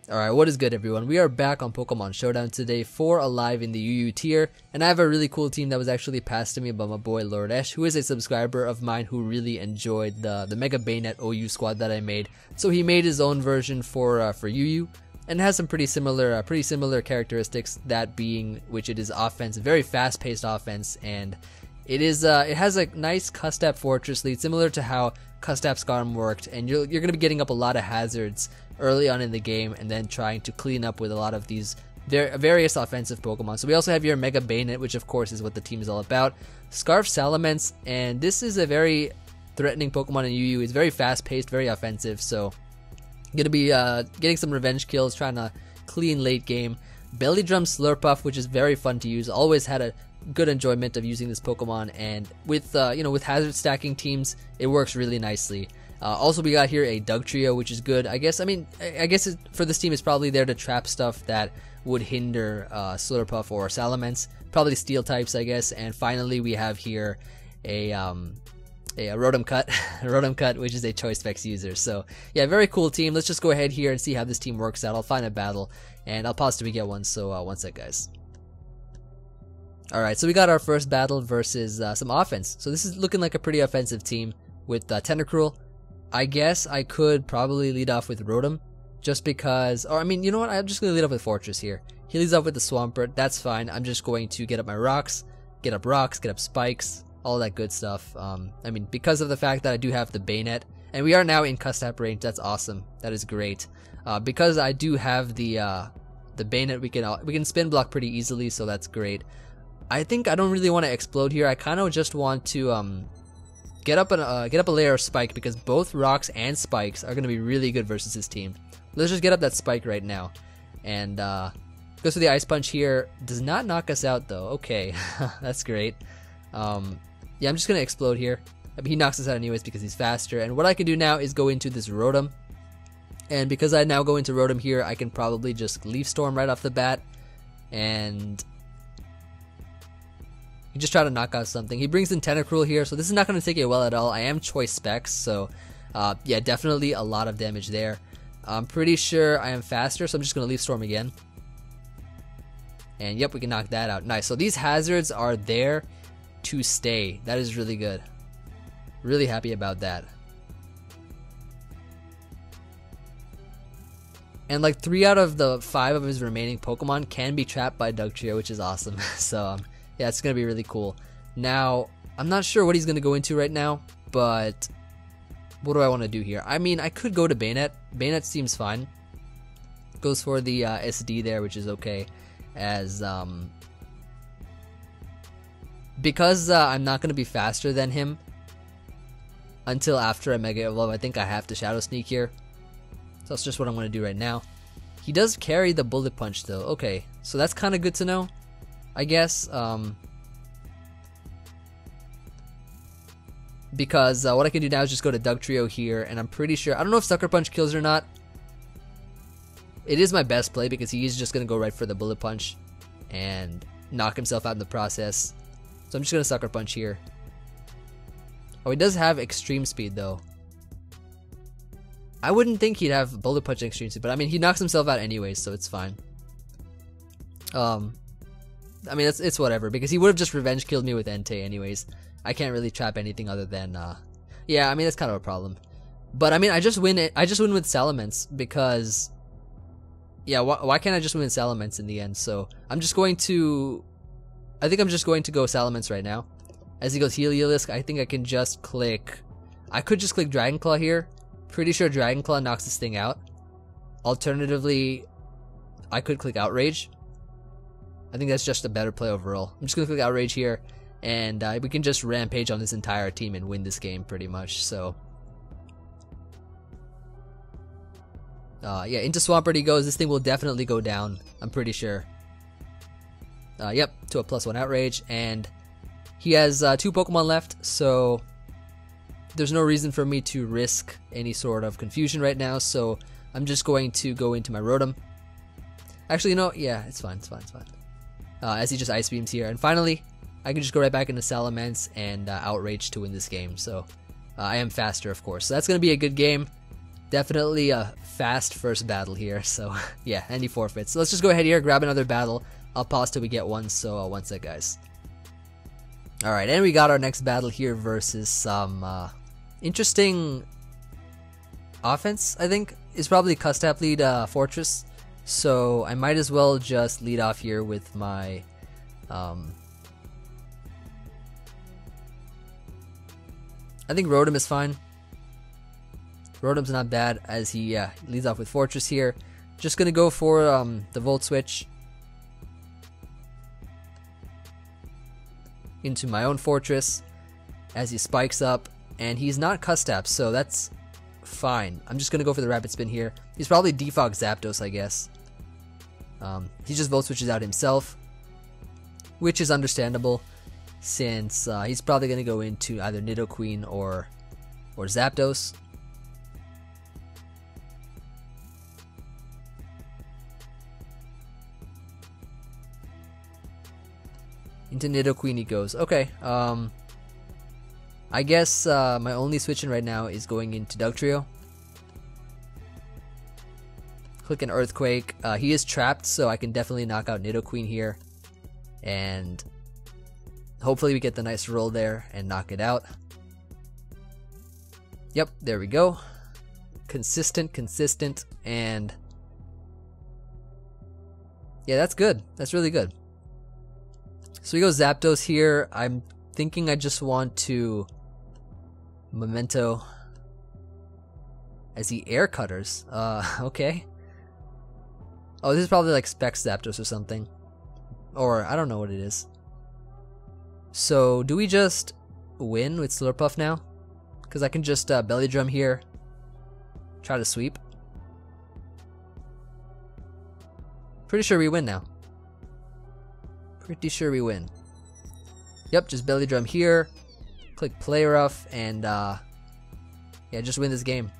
Alright, what is good everyone? We are back on Pokemon Showdown today for Alive in the UU tier, and I have a really cool team that was actually passed to me by my boy Lordesh, who is a subscriber of mine who really enjoyed the Mega Banette OU squad that I made. So he made his own version for UU, and has some pretty similar characteristics, that being which it is offense, very fast-paced offense, and it has a nice Custap Fortress lead, similar to how Custap Skarm worked, and you're going to be getting up a lot of hazards early on in the game, and then trying to clean up with a lot of these various offensive Pokemon. So we also have your Mega Banette, which of course is what the team is all about. Scarf Salamence, and this is a very threatening Pokemon in UU. It's very fast-paced, very offensive, so gonna be getting some revenge kills, trying to clean late game. Belly Drum Slurpuff, which is very fun to use. Always had a good enjoyment of using this Pokemon, and with with hazard stacking teams, it works really nicely. Also, we got here a Dugtrio, which is good. I guess for this team, it's probably there to trap stuff that would hinder Slurpuff or Salamence. Probably Steel types, I guess. And finally, we have here a Rotom Cut, Rotom Cut, which is a Choice Specs user. So yeah, very cool team. Let's just go ahead here and see how this team works out. I'll find a battle, and I'll pause till we get one. So one sec, guys. Alright, so we got our first battle versus some offense. So this is looking like a pretty offensive team with Tentacruel. I guess I could probably lead off with Rotom, just because, or I mean, you know what, I'm just going to lead off with Fortress here. He leads off with the Swampert, that's fine. I'm just going to get up my rocks, get up spikes, all that good stuff. I mean, because of the fact that I do have the Banette, and we are now in Custap range, that's awesome, that is great. Because I do have the Banette, we can spin block pretty easily, so that's great. I think I don't really want to explode here. I kind of just want to get up a layer of spike, because both rocks and spikes are going to be really good versus his team. Let's just get up that spike right now, and goes for the Ice Punch here. Does not knock us out though. Okay, that's great. Yeah, I'm just gonna explode here. I mean, he knocks us out anyways because he's faster. And what I can do now is go into this Rotom, and because I now go into Rotom here, I can probably just Leaf Storm right off the bat, and he just try to knock out something. He brings in Tentacruel here, so this is not going to take it well at all. I am Choice Specs, so yeah, definitely a lot of damage there. I'm pretty sure I am faster, so I'm just going to Leaf Storm again. And yep, we can knock that out. Nice. So these hazards are there to stay. That is really good. Really happy about that. And like 3 out of the 5 of his remaining Pokemon can be trapped by Dugtrio, which is awesome. So yeah, it's going to be really cool. Now, I'm not sure what he's going to go into right now, but what do I want to do here? I mean, I could go to Banette. Banette seems fine. Goes for the SD there, which is okay. As because I'm not going to be faster than him until after I Mega Evolve, I think I have to Shadow Sneak here. So that's just what I'm going to do right now. He does carry the Bullet Punch though. Okay, so that's kind of good to know, I guess, because what I can do now is just go to Dugtrio here, and I'm pretty sure, I don't know if Sucker Punch kills or not. It is my best play because he's just going to go right for the Bullet Punch and knock himself out in the process. So I'm just going to Sucker Punch here. Oh, he does have Extreme Speed though. I wouldn't think he'd have Bullet Punch and Extreme Speed, but I mean, he knocks himself out anyways, so it's fine. I mean, it's whatever, because he would have just revenge killed me with Entei anyways. I can't really trap anything other than, yeah, I mean, that's kind of a problem. But I mean, I just win with Salamence, because, yeah, why can't I just win with Salamence in the end? So I'm just going to, I think I'm just going to go Salamence right now. As he goes Heliolisk, I think I can just click, I could just click Dragon Claw here. Pretty sure Dragon Claw knocks this thing out. Alternatively, I could click Outrage. I think that's just a better play overall. I'm just going to click Outrage here, and we can just rampage on this entire team and win this game pretty much. So yeah, into Swampert he goes. This thing will definitely go down, I'm pretty sure. Yep, to a +1 Outrage, and he has 2 Pokemon left, so there's no reason for me to risk any sort of confusion right now, so I'm just going to go into my Rotom. Actually, you know, yeah, it's fine. As he just Ice Beams here. And finally, I can just go right back into Salamence and Outrage to win this game. So I am faster, of course. So that's going to be a good game. Definitely a fast first battle here, so yeah, and he forfeits. So let's just go ahead here, grab another battle. I'll pause till we get one, so one sec, guys. Alright, and we got our next battle here versus some interesting offense, I think. Is probably Custap lead Fortress, so I might as well just lead off here with my I think Rotom is fine. Rotom's not bad as he leads off with Fortress here. Just gonna go for the Volt Switch into my own Fortress as he spikes up, and he's not Custap, so that's fine. I'm just gonna go for the Rapid Spin here. He's probably Defog Zapdos, I guess. He just Volt Switches out himself, which is understandable since he's probably gonna go into either Nidoqueen or Zapdos. Into Nidoqueen he goes. Okay, I guess my only switch in right now is going into Dugtrio. Click an Earthquake. He is trapped, so I can definitely knock out Nidoqueen here. And hopefully we get the nice roll there and knock it out. Yep, there we go. Consistent, and yeah, that's good. That's really good. So we go Zapdos here. I'm thinking I just want to Memento as he Air Cutters. Okay. Oh, this is probably like Specs Zapdos or something. Or I don't know what it is. So do we just win with Slurpuff now? Because I can just Belly Drum here. Try to sweep. Pretty sure we win now. Pretty sure we win. Yep, just Belly Drum here. Click Play Rough and yeah, just win this game.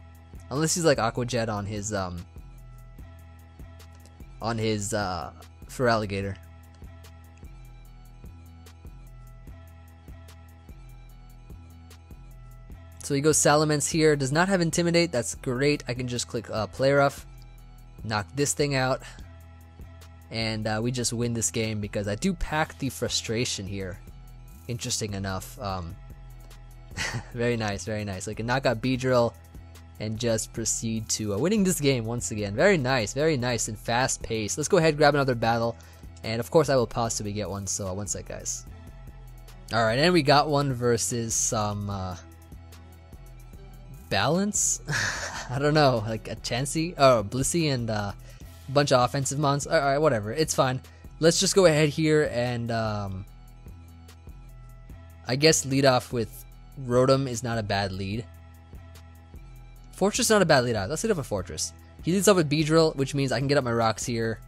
Unless he's like Aqua Jet on his Feraligatr. So he goes Salamence here. Does not have Intimidate. That's great. I can just click Play Rough, knock this thing out, and we just win this game because I do pack the Frustration here. Interesting enough. Very nice, very nice. So I can knock out Beedrill and just proceed to winning this game once again. Very nice and fast paced. Let's go ahead and grab another battle, and of course I will pause till we get one. So one sec, guys. All right, and we got one versus some Balance. I don't know, like a Chansey or Blissey and a bunch of offensive mons. All right, whatever. It's fine. Let's just go ahead here and I guess lead off with Rotom is not a bad lead. Fortress is not a bad lead either. Let's lead off with Fortress. He leads off with Beedrill, which means I can get up my rocks here.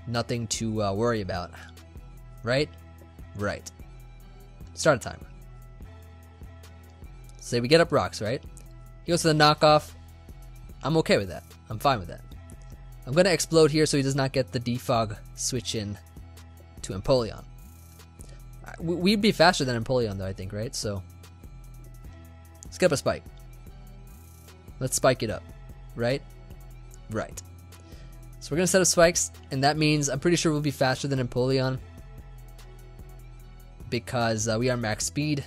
Nothing to worry about. Right? Right. Start a timer. Say we get up rocks, right? He goes to the knockoff. I'm okay with that. I'm fine with that. I'm going to explode here so he does not get the defog switch in to Empoleon. We'd be faster than Empoleon though, I think, right? So let's get up a spike. Let's spike it up, right? Right. So we're going to set up spikes, and that means I'm pretty sure we'll be faster than Empoleon because we are max speed.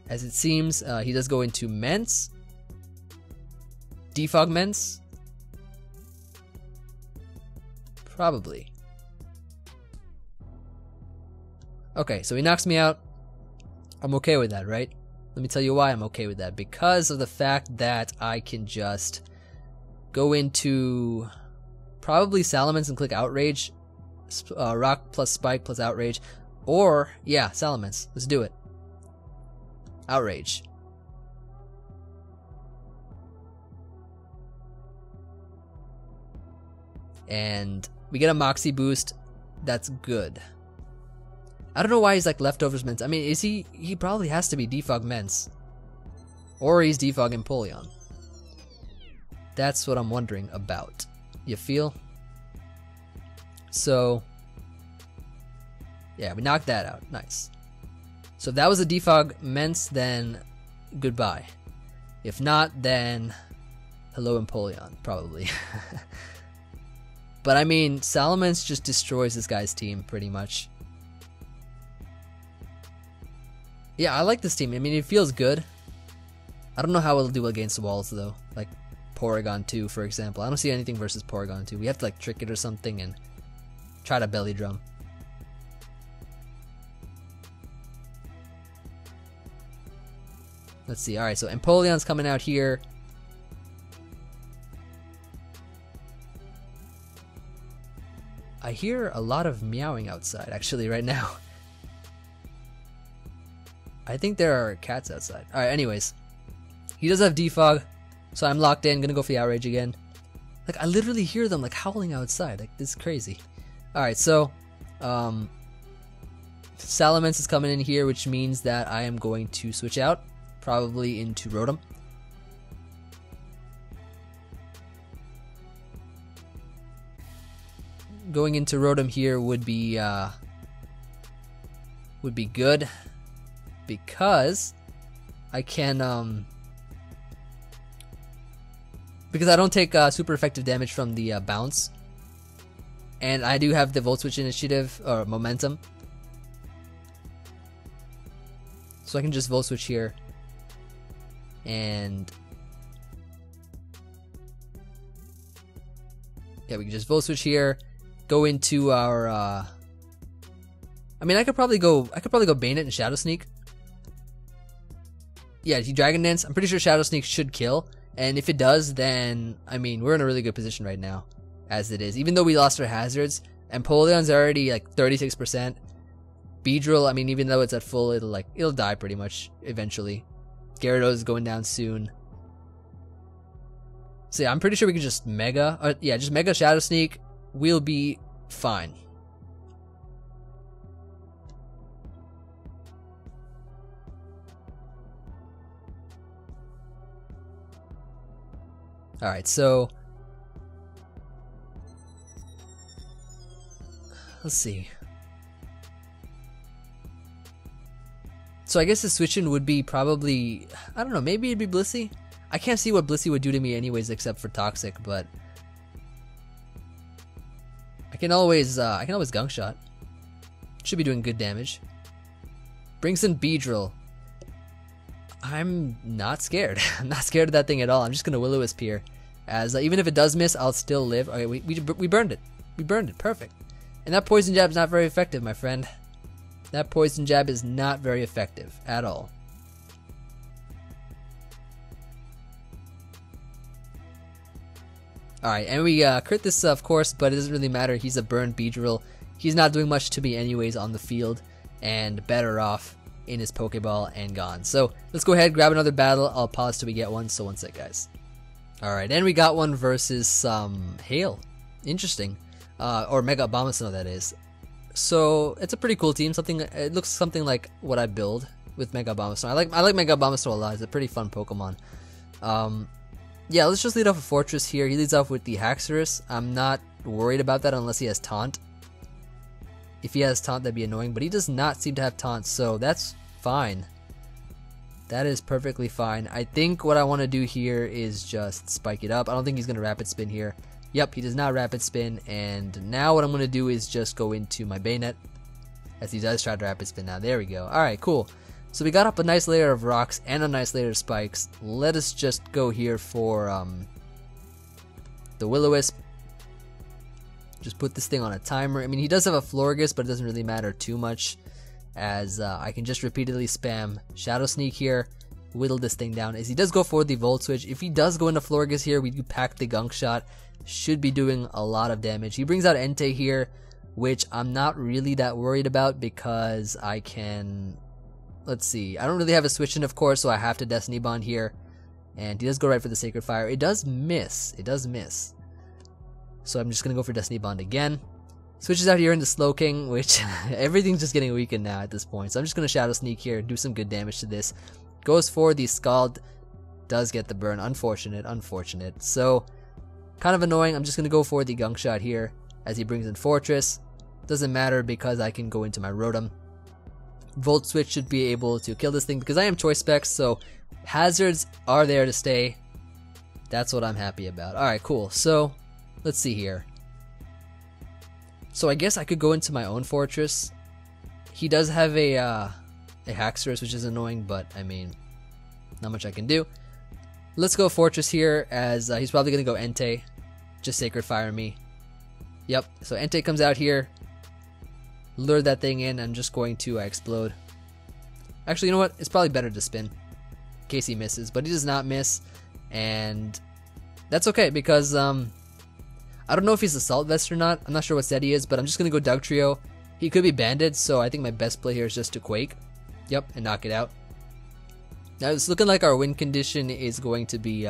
As it seems, he does go into Mence. Defog Mence? Probably. Okay, so he knocks me out. I'm okay with that, right? Let me tell you why I'm okay with that. Because of the fact that I can just go into probably Salamence and click Outrage. Rock plus Spike plus Outrage. Or, yeah, Salamence. Let's do it. Outrage. And we get a Moxie boost. That's good. I don't know why he's like Leftovers Mence. I mean, is he probably has to be Defog Mence. Or he's Defog Empoleon. That's what I'm wondering about. You feel? So, yeah, we knocked that out. Nice. So if that was a Defog Mence, then goodbye. If not, then hello Empoleon, probably. But I mean, Salamence just destroys this guy's team pretty much. Yeah, I like this team. I mean, it feels good. I don't know how it'll do against walls though, like Porygon 2 for example. I don't see anything versus Porygon 2. We have to like trick it or something and try to belly drum. Let's see. Alright, so Empoleon's coming out here. I hear a lot of meowing outside actually right now. I think there are cats outside. Alright, anyways. He does have defog, so I'm locked in, gonna go for the outrage again. Like, I literally hear them like howling outside. Like, this is crazy. Alright, so Salamence is coming in here, which means that I am going to switch out, probably into Rotom. Going into Rotom here would be good because I can because I don't take super effective damage from the bounce, and I do have the Volt Switch initiative or momentum, so I can just Volt Switch here and yeah, we can just Volt Switch here. Go into our I mean, I could probably go Banette and Shadow Sneak. Yeah, he Dragon Dance. I'm pretty sure Shadow Sneak should kill, and if it does, then I mean, we're in a really good position right now as it is. Even though we lost our hazards, Empoleon's already like 36%. Beedrill, I mean, even though it's at full, it'll die pretty much eventually. Gyarados is going down soon. So yeah, I'm pretty sure we can just Mega, just Mega Shadow Sneak. We'll be fine. Alright, so let's see. So I guess the switch-in would be probably, I don't know, maybe it'd be Blissey? I can't see what Blissey would do to me anyways except for Toxic, but I can always Gunk Shot. Should be doing good damage. Brings in Beedrill. I'm not scared. I'm not scared of that thing at all. I'm just gonna Will-O-Wisp here, as even if it does miss, I'll still live. Okay, we burned it. We burned it. Perfect. And that Poison Jab's not very effective, my friend. That Poison Jab is not very effective at all. Alright, and we crit this of course, but it doesn't really matter. He's a burned Beedrill. He's not doing much to me anyways on the field, and better off in his Pokeball and gone. So let's go ahead, grab another battle. I'll pause till we get one, so one sec guys. Alright, and we got one versus some Hail. Interesting. Or Mega Abomasnow that is. So it's a pretty cool team. It looks something like what I build with Mega Abomasnow. I like Mega Abomasnow a lot. It's a pretty fun Pokemon. Yeah, let's just lead off a Fortress here. He leads off with the Haxorus. I'm not worried about that unless he has Taunt. If he has Taunt, that'd be annoying, but he does not seem to have Taunt, so that's fine. That is perfectly fine. I think what I want to do here is just spike it up. I don't think he's going to Rapid Spin here. Yep, he does not Rapid Spin, and now what I'm going to do is just go into my Banette, as he does try to Rapid Spin now. There we go. Alright, cool. So we got up a nice layer of rocks and a nice layer of spikes. Let us just go here for the Will-O-Wisp. Just put this thing on a timer. I mean, he does have a Florges, but it doesn't really matter too much, as I can just repeatedly spam Shadow Sneak here, whittle this thing down. As he does go for the Volt Switch. If he does go into Florges here, we do pack the Gunk Shot. Should be doing a lot of damage. He brings out Entei here, which I'm not really that worried about because I can... Let's see. I don't really have a switch in, of course, so I have to Destiny Bond here. And he does go right for the Sacred Fire. It does miss. It does miss. So I'm just going to go for Destiny Bond again. Switches out here into Slowking, which everything's just getting weakened now at this point. So I'm just going to Shadow Sneak here, do some good damage to this. Goes for the Scald. Does get the burn. Unfortunate, unfortunate. So, kind of annoying. I'm just going to go for the Gunk Shot here as he brings in Fortress. Doesn't matter because I can go into my Rotom. Volt Switch should be able to kill this thing because I am Choice Specs, so Hazards are there to stay. That's what I'm happy about. Alright, cool. So, let's see here. So I guess I could go into my own fortress. He does have a Haxorus, which is annoying, but I mean, not much I can do. Let's go fortress here, as he's probably going to go Entei. Just Sacred Fire me. Yep, so Entei comes out here. Lure that thing in. I'm just going to explode. Actually, you know what? It's probably better to spin. In case he misses, but he does not miss. And that's okay, because I don't know if he's Assault Vest or not. I'm not sure what set he is, but I'm just going to go Dugtrio. He could be Banded, so I think my best play here is just to Quake. Yep, and knock it out. Now it's looking like our win condition is going to be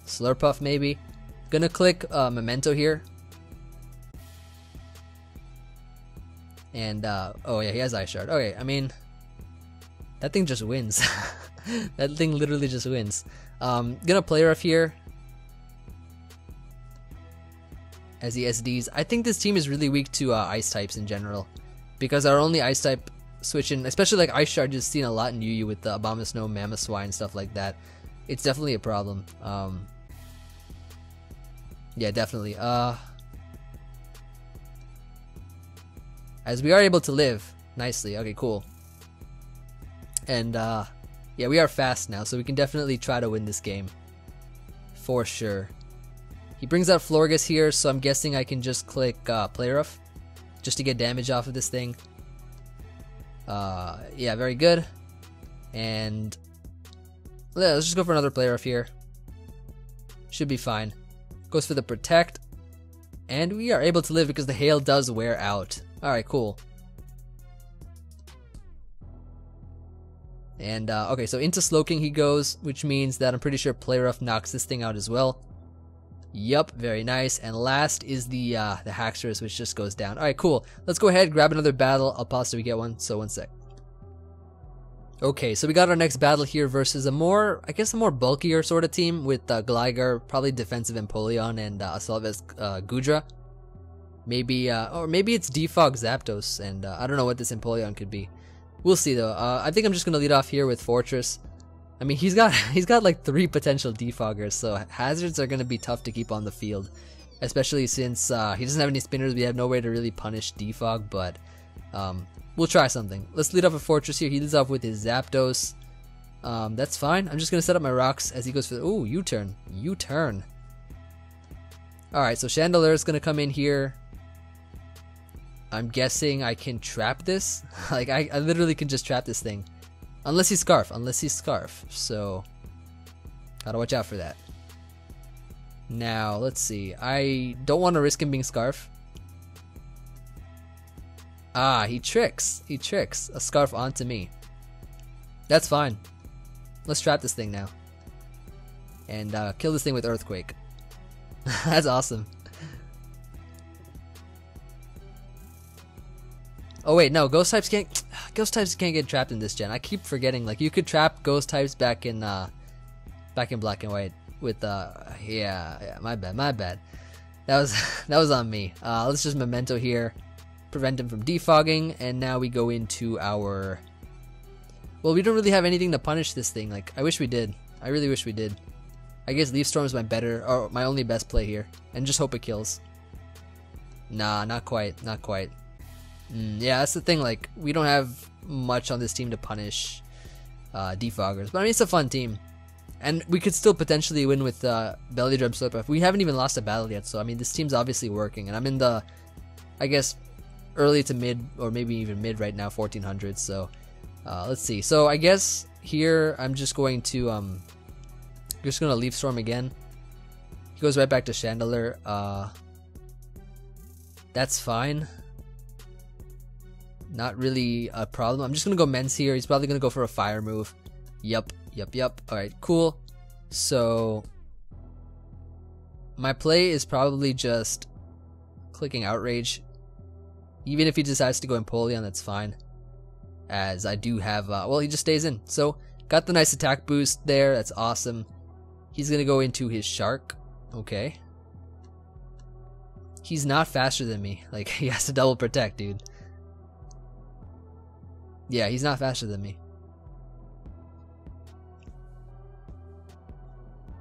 Slurpuff maybe. Gonna click Memento here. And oh yeah, he has Ice Shard. Okay, I mean, that thing just wins. That thing literally just wins. Gonna play rough here. As the SDs. I think this team is really weak to ice types in general, because our only ice type switching, especially like Ice Shard, just seen a lot in UU with the Abomasnow, Mamoswine, stuff like that. It's definitely a problem. Yeah, definitely. As we are able to live nicely. Okay, cool. And yeah, we are fast now, so we can definitely try to win this game for sure. He brings out Florges here, so I'm guessing I can just click Play Rough just to get damage off of this thing. Yeah, very good. And yeah, let's just go for another Play Rough here. Should be fine. Goes for the Protect. And we are able to live because the Hail does wear out. Alright, cool. And okay, so into Slowking he goes, which means that I'm pretty sure Play Rough knocks this thing out as well. Yup, very nice. And last is the Haxorus, which just goes down. Alright, cool. Let's go ahead, grab another battle. I'll pause till we get one, so one sec. Okay, so we got our next battle here versus a more, I guess a more bulkier sort of team with Gligar, probably defensive Empoleon, and Assault Vest Gudra. Maybe, or maybe it's Defog Zapdos, and I don't know what this Empoleon could be. We'll see though. I think I'm just gonna lead off here with Fortress. I mean, he's got like 3 potential defoggers, so hazards are gonna be tough to keep on the field, especially since he doesn't have any spinners. We have no way to really punish defog, but we'll try something. Let's lead off a Fortress here. He leads off with his Zapdos. That's fine. I'm just gonna set up my rocks as he goes for the U-turn. U-turn. All right, so Chandelure is gonna come in here. I'm guessing I can trap this. Like I literally can just trap this thing. Unless he's Scarf, so gotta watch out for that. Now, let's see. I don't want to risk him being Scarf. Ah, he tricks a Scarf onto me. That's fine. Let's trap this thing now. And kill this thing with Earthquake. That's awesome. Oh wait, no, Ghost types can't get trapped in this gen. I keep forgetting, like, you could trap Ghost types back in Black and White with yeah, my bad. That was on me. Let's just Memento here, prevent him from defogging, and now we go into our, well, we don't really have anything to punish this thing. Like, I wish we did. I really wish we did. I guess Leaf Storm is my only best play here, and just hope it kills. Nah, not quite. Yeah, that's the thing, like, we don't have much on this team to punish defoggers, but I mean, it's a fun team, and we could still potentially win with Belly Drum Slurpuff. We haven't even lost a battle yet, so I mean, this team's obviously working, and I'm in the, I guess, early to mid, or maybe even mid right now, 1400, so let's see. So I guess here I'm just going to Leaf Storm again. He goes right back to Chandelure. That's fine. Not really a problem. I'm just gonna go Mens here. He's probably gonna go for a fire move. Yup. Alright, cool. So my play is probably just clicking Outrage. Even if he decides to go Empoleon, that's fine. As I do have, well, he just stays in. So got the nice attack boost there. That's awesome. He's gonna go into his Shark. Okay. He's not faster than me. Like, he has to double protect, dude. Yeah, he's not faster than me.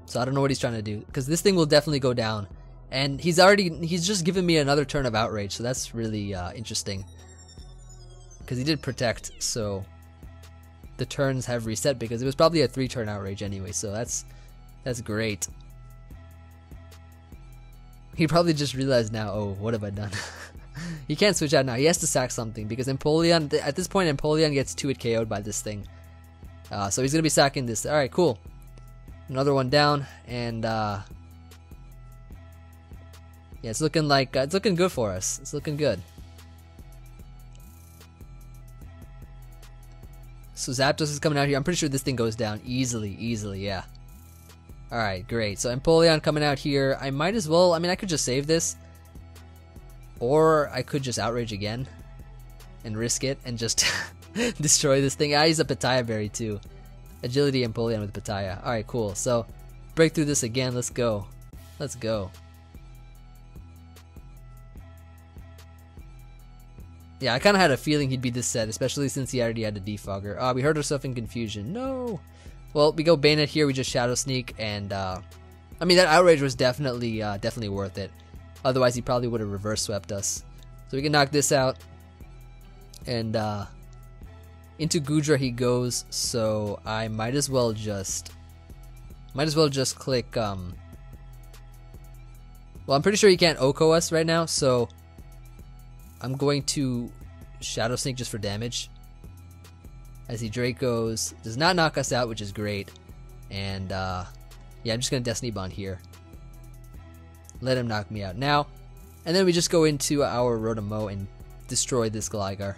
So I don't know what he's trying to do, because this thing will definitely go down. And he's just given me another turn of outrage, so that's really interesting. Because he did protect, so the turns have reset, because it was probably a 3-turn outrage anyway, so that's great. He probably just realized now, oh, what have I done? He can't switch out now. He has to sack something, because Empoleon, at this point, Empoleon gets 2-hit KO'd by this thing. So he's going to be sacking this. Alright, cool. Another one down, and yeah, it's looking like, it's looking good for us. It's looking good. So Zapdos is coming out here. I'm pretty sure this thing goes down easily, yeah. Alright, great. So Empoleon coming out here. I might as well, I mean, I could just save this. Or I could just outrage again and risk it and just destroy this thing. He's a Pitaya Berry too. Agility Empoleon with Pitaya. Alright, cool. So break through this again. Let's go. Let's go. Yeah, I kind of had a feeling he'd be this set, especially since he already had a defogger. We hurt ourselves in confusion. No. Well, we go Banette here. We just Shadow Sneak, and I mean, that outrage was definitely worth it. Otherwise, he probably would have reverse swept us. So we can knock this out, and into Goodra he goes. So I might as well just click. Well, I'm pretty sure he can't OHKO us right now, so I'm going to Shadow Sneak just for damage. As he Dracos, does not knock us out, which is great. And yeah, I'm just gonna Destiny Bond here. Let him knock me out now. And then we just go into our Rotom-Mow and destroy this Gligar.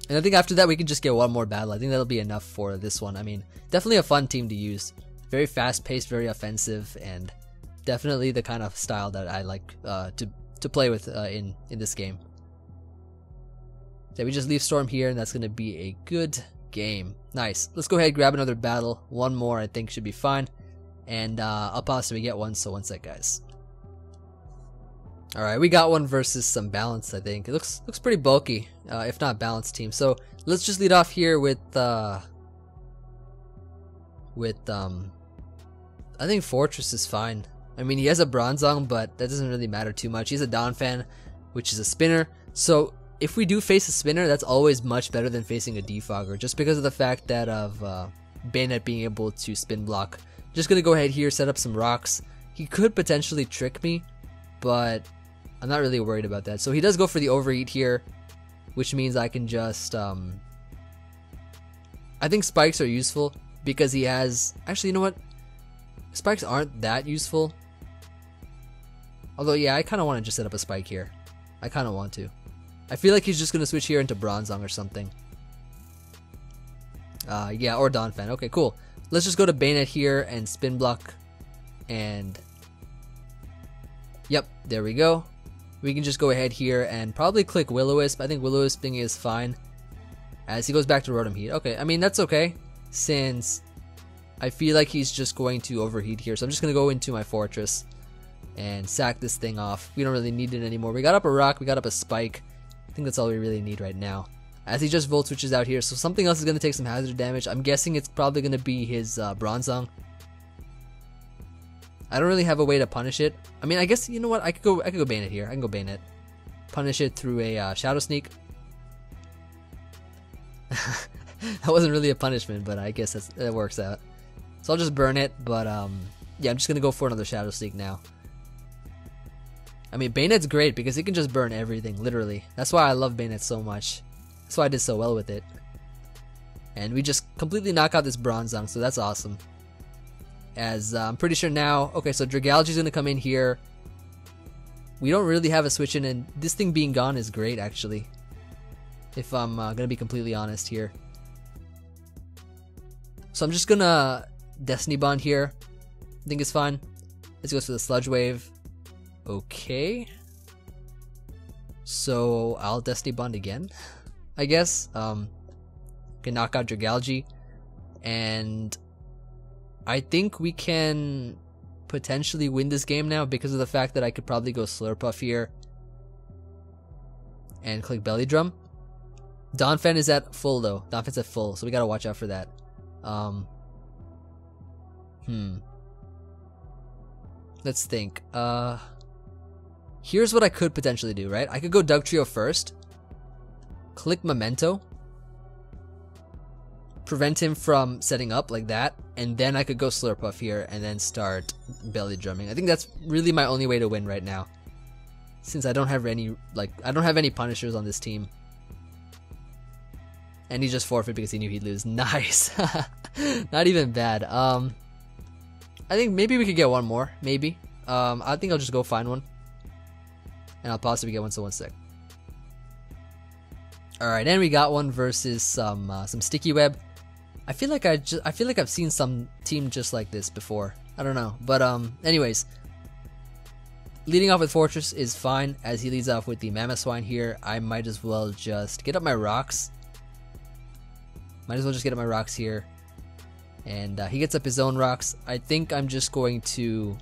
And I think after that we can just get one more battle. I think that'll be enough for this one. I mean, definitely a fun team to use. Very fast paced, very offensive, and definitely the kind of style that I like to play with in this game. So we just leave Storm here, and that's going to be a good game. Nice. Let's go ahead and grab another battle. One more I think should be fine. And I'll pause so we get one, so one sec, guys. Alright, we got one versus some balance, I think. It looks pretty bulky, if not balanced team. So let's just lead off here with I think Fortress is fine. I mean, he has a Bronzong, but that doesn't really matter too much. He's a Donphan, which is a spinner. So if we do face a spinner, that's always much better than facing a defogger, just because of the fact that of Banette being able to spin block. Just gonna go ahead here, set up some rocks. He could potentially trick me, but I'm not really worried about that. So he does go for the overheat here, which means I can just I think spikes are useful because he has, actually, you know what? Spikes aren't that useful. Although, yeah, I kind of want to just set up a spike here. I kind of want to. I feel like he's just going to switch here into Bronzong or something. Yeah, or Donphan. Okay, cool. Let's just go to Banette here and spin block. And yep, there we go. We can just go ahead here and probably click Will-O-Wisp. I think Will-O-Wisping is fine. As he goes back to Rotom Heat. Okay, I mean, that's okay, since I feel like he's just going to overheat here. So I'm just going to go into my Fortress and sack this thing off. We don't really need it anymore. We got up a rock, we got up a spike. I think that's all we really need right now. As he just Volt Switches out here, so something else is going to take some hazard damage. I'm guessing it's probably going to be his Bronzong. I don't really have a way to punish it. I mean, I guess, you know what, I could go Banette here. I can go Banette. Punish it through a Shadow Sneak. That wasn't really a punishment, but I guess that works out. So I'll just burn it, but yeah, I'm just gonna go for another Shadow Sneak now. I mean, Banette's great because it can just burn everything, literally. That's why I love Banette so much. That's why I did so well with it. And we just completely knock out this Bronzong, so that's awesome. As I'm pretty sure now, okay, so Dragalge's gonna come in here. We don't really have a switch in, and this thing being gone is great, actually. If I'm gonna be completely honest here. So I'm just gonna Destiny Bond here. I think it's fine. Let's go for the Sludge Wave. Okay. So I'll Destiny Bond again, I guess. Can knock out Dragalge. And I think we can potentially win this game now because of the fact that I could probably go Slurpuff here and click Belly Drum. Donphan is at full though. Donphan's at full, so we gotta watch out for that. Let's think. Here's what I could potentially do, right? I could go Dugtrio first. Click Memento. Prevent him from setting up like that. And then I could go Slurpuff here and then start belly drumming. I think that's really my only way to win right now. Since I don't have any, I don't have any punishers on this team. And he just forfeit because he knew he'd lose. Nice. Not even bad. I think maybe we could get one more. Maybe. I think I'll just go find one. And I'll possibly get one, so 1 sec. Alright, and we got one versus some sticky web. I feel like I've seen some team just like this before. I don't know. But anyways. Leading off with Fortress is fine, as he leads off with the Mamoswine here. I might as well just get up my rocks. Here. And he gets up his own rocks. I think I'm just going to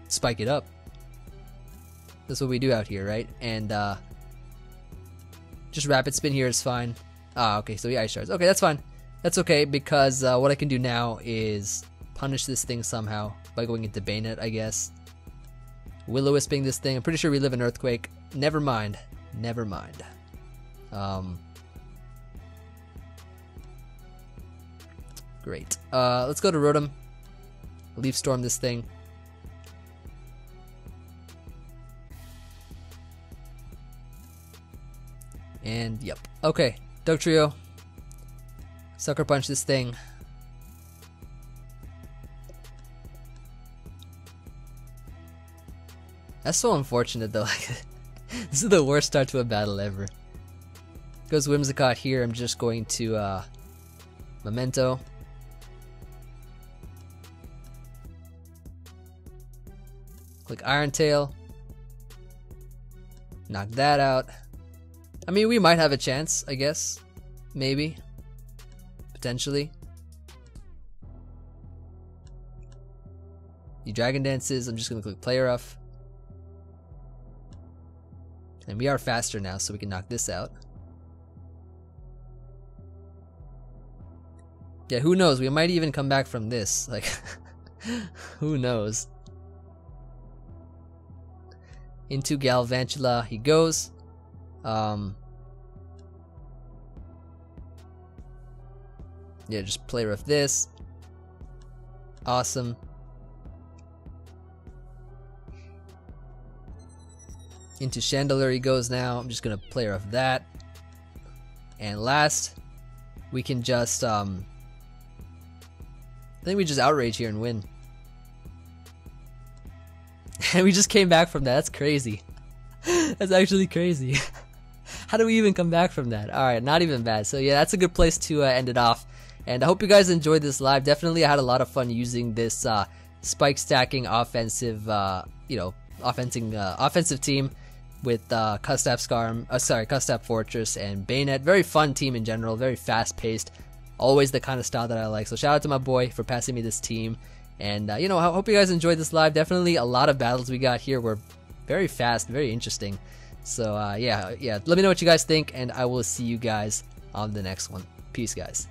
spike it up. That's what we do out here, right? And just rapid spin here is fine. Okay, so he ice shards. Okay, that's fine. That's okay, because what I can do now is punish this thing somehow by going into banette, I guess. Will-O-Wisping this thing. I'm pretty sure we live in Earthquake. Never mind. Never mind. Great. Let's go to Rotom. Leaf Storm this thing. And yep. Okay. Dugtrio. Sucker Punch this thing. That's so unfortunate though. This is the worst start to a battle ever. Goes Whimsicott here. I'm just going to Memento. Click Iron Tail. Knock that out. I mean, we might have a chance, I guess. Maybe. Potentially. He Dragon Dances. I'm just going to click Play Rough. And we are faster now, so we can knock this out. Yeah, who knows? We might even come back from this. Like, who knows? Into Galvantula he goes. Yeah, just play rough this. Awesome. Into Chandelure he goes now. I'm just gonna play rough that. And last, we can just I think we just outrage here and win. And we just came back from that. That's crazy. That's actually crazy. How do we even come back from that? Alright, not even bad. So yeah, that's a good place to end it off. And I hope you guys enjoyed this live. Definitely I had a lot of fun using this spike stacking offensive offensive team with Custap Fortress and Banette. Very fun team in general, very fast paced. Always the kind of style that I like. So shout out to my boy for passing me this team. And I hope you guys enjoyed this live. Definitely a lot of battles we got here were very fast, very interesting. So yeah, let me know what you guys think, and I will see you guys on the next one. Peace, guys.